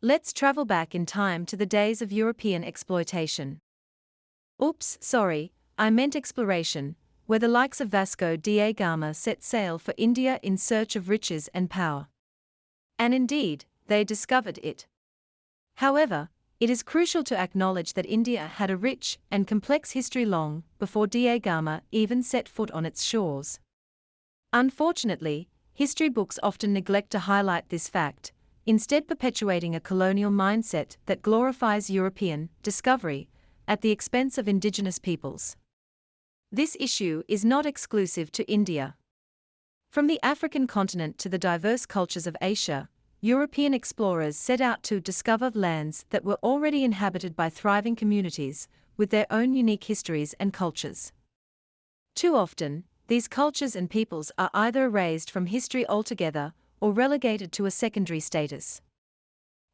Let's travel back in time to the days of European exploitation. Oops, sorry, I meant exploration, where the likes of Vasco da Gama set sail for India in search of riches and power. And indeed, they discovered it. However, it is crucial to acknowledge that India had a rich and complex history long before da Gama even set foot on its shores. Unfortunately, history books often neglect to highlight this fact, instead perpetuating a colonial mindset that glorifies European discovery at the expense of indigenous peoples. This issue is not exclusive to India. From the African continent to the diverse cultures of Asia, European explorers set out to discover lands that were already inhabited by thriving communities, with their own unique histories and cultures. Too often, these cultures and peoples are either erased from history altogether or relegated to a secondary status.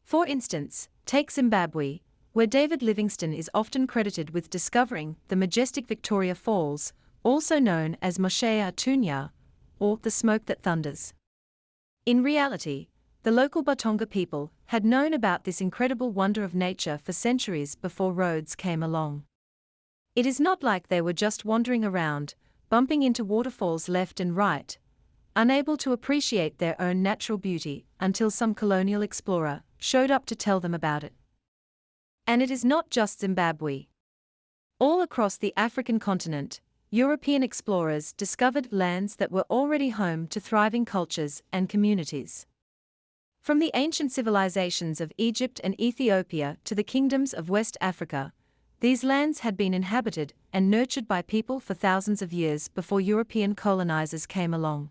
For instance, take Zimbabwe, where David Livingstone is often credited with discovering the majestic Victoria Falls, also known as Moshea Tunya, or the smoke that thunders. In reality, the local Batonga people had known about this incredible wonder of nature for centuries before roads came along. It is not like they were just wandering around, bumping into waterfalls left and right, unable to appreciate their own natural beauty until some colonial explorer showed up to tell them about it. And it is not just Zimbabwe. All across the African continent, European explorers discovered lands that were already home to thriving cultures and communities. From the ancient civilizations of Egypt and Ethiopia to the kingdoms of West Africa, these lands had been inhabited and nurtured by people for thousands of years before European colonizers came along.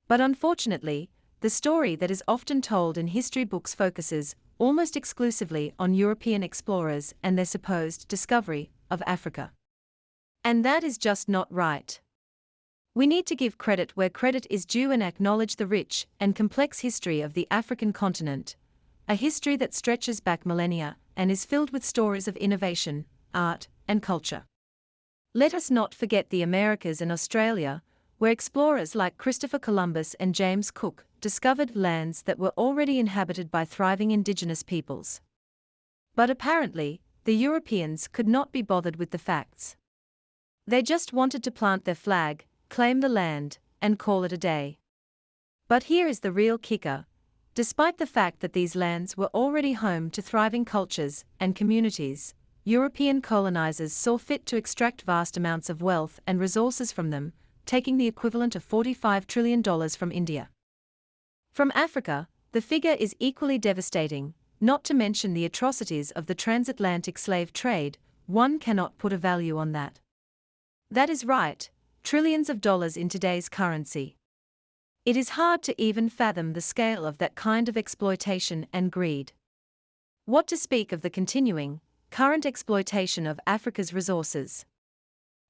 But unfortunately, the story that is often told in history books focuses almost exclusively on European explorers and their supposed discovery of Africa. And that is just not right. We need to give credit where credit is due and acknowledge the rich and complex history of the African continent, a history that stretches back millennia and is filled with stories of innovation, art, and culture. Let us not forget the Americas and Australia, where explorers like Christopher Columbus and James Cook discovered lands that were already inhabited by thriving indigenous peoples. But apparently, the Europeans could not be bothered with the facts. They just wanted to plant their flag, claim the land, and call it a day. But here is the real kicker. Despite the fact that these lands were already home to thriving cultures and communities, European colonizers saw fit to extract vast amounts of wealth and resources from them, taking the equivalent of $45 trillion from India. From Africa, the figure is equally devastating, not to mention the atrocities of the transatlantic slave trade. One cannot put a value on that. That is right, trillions of dollars in today's currency. It is hard to even fathom the scale of that kind of exploitation and greed. What to speak of the continuing, current exploitation of Africa's resources?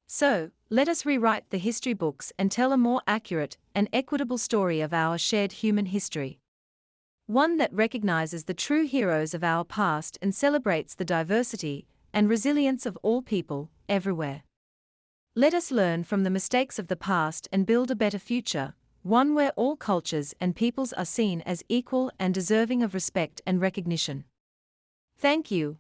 So, let us rewrite the history books and tell a more accurate and equitable story of our shared human history. One that recognizes the true heroes of our past and celebrates the diversity and resilience of all people, everywhere. Let us learn from the mistakes of the past and build a better future, one where all cultures and peoples are seen as equal and deserving of respect and recognition. Thank you.